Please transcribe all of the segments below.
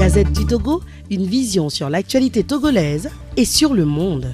Gazette du Togo, une vision sur l'actualité togolaise et sur le monde.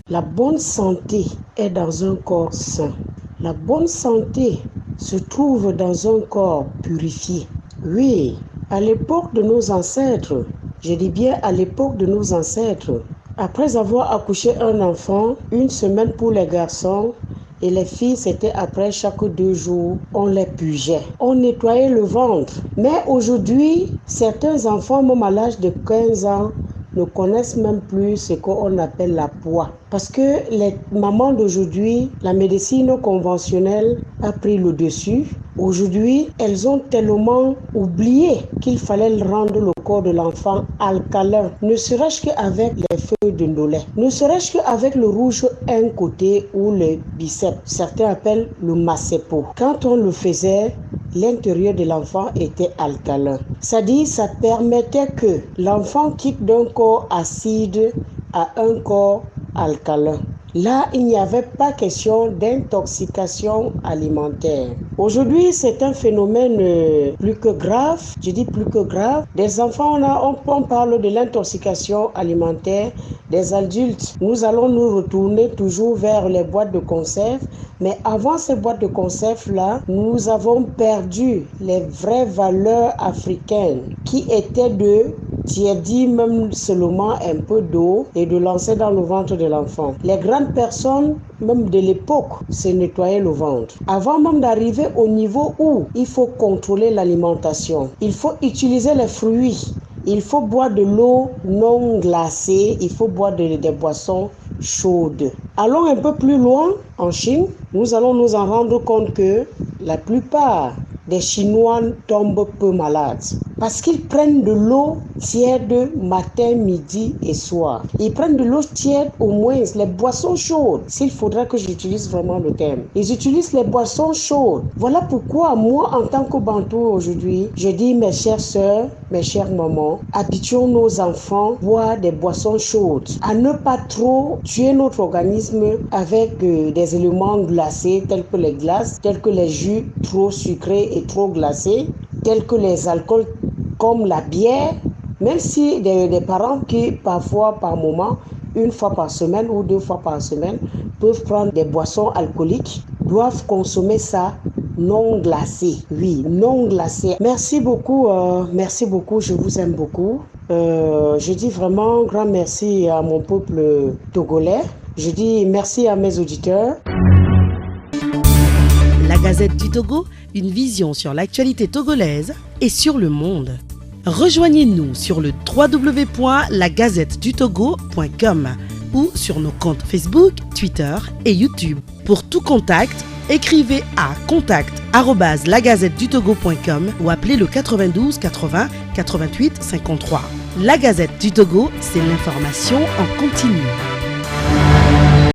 La bonne santé est dans un corps sain. La bonne santé se trouve dans un corps purifié. Oui, à l'époque de nos ancêtres, je dis bien à l'époque de nos ancêtres, après avoir accouché un enfant, 1 semaine pour les garçons, et les filles, c'était après chaque 2 jours, on les purgeait. On nettoyait le ventre. Mais aujourd'hui, certains enfants, même à l'âge de 15 ans, ne connaissent même plus ce qu'on appelle la poix. Parce que les mamans d'aujourd'hui, la médecine conventionnelle a pris le dessus. Aujourd'hui, elles ont tellement oublié qu'il fallait rendre le corps de l'enfant alcalin, ne serait-ce qu'avec les feuilles de nolet, ne serait-ce qu'avec le rouge un côté ou le biceps. Certains appellent le massepo. Quand on le faisait, l'intérieur de l'enfant était alcalin. C'est-à-dire, ça permettait que l'enfant quitte d'un corps acide à un corps alcalin. Là, il n'y avait pas question d'intoxication alimentaire. Aujourd'hui, c'est un phénomène plus que grave. Je dis plus que grave. Des enfants, on parle de l'intoxication alimentaire. Des adultes, nous allons nous retourner toujours vers les boîtes de conserve. Mais avant ces boîtes de conserve-là, nous avons perdu les vraies valeurs africaines qui étaient de tiédir même seulement un peu d'eau et de lancer dans le ventre de l'enfant. Les grandes personnes, même de l'époque, se nettoyaient le ventre. Avant même d'arriver au niveau où il faut contrôler l'alimentation, il faut utiliser les fruits. Il faut boire de l'eau non glacée, il faut boire des boissons chaudes. Allons un peu plus loin, en Chine, nous allons nous en rendre compte que la plupart des Chinois tombent peu malades parce qu'ils prennent de l'eau tiède matin, midi et soir. Ils prennent de l'eau tiède au moins, les boissons chaudes, s'il faudrait que j'utilise vraiment le terme. Ils utilisent les boissons chaudes. Voilà pourquoi moi, en tant que Bantou aujourd'hui, je dis mes chères sœurs, mes chères mamans, habituons nos enfants à boire des boissons chaudes, à ne pas trop tuer notre organisme avec des éléments glacés tels que les glaces, tels que les jus trop sucrés et trop glacés, tels que les alcools comme la bière, même si des parents qui parfois par moment, 1 fois par semaine ou 2 fois par semaine, peuvent prendre des boissons alcooliques, doivent consommer ça non glacé. Oui, non glacé. Merci beaucoup, je vous aime beaucoup. Je dis vraiment grand merci à mon peuple togolais. Je dis merci à mes auditeurs. La Gazette du Togo, une vision sur l'actualité togolaise et sur le monde. Rejoignez-nous sur le www.lagazettedutogo.com ou sur nos comptes Facebook, Twitter et YouTube. Pour tout contact, écrivez à contact@lagazettedutogo.com ou appelez le 92 80 88 53. La Gazette du Togo, c'est l'information en continu.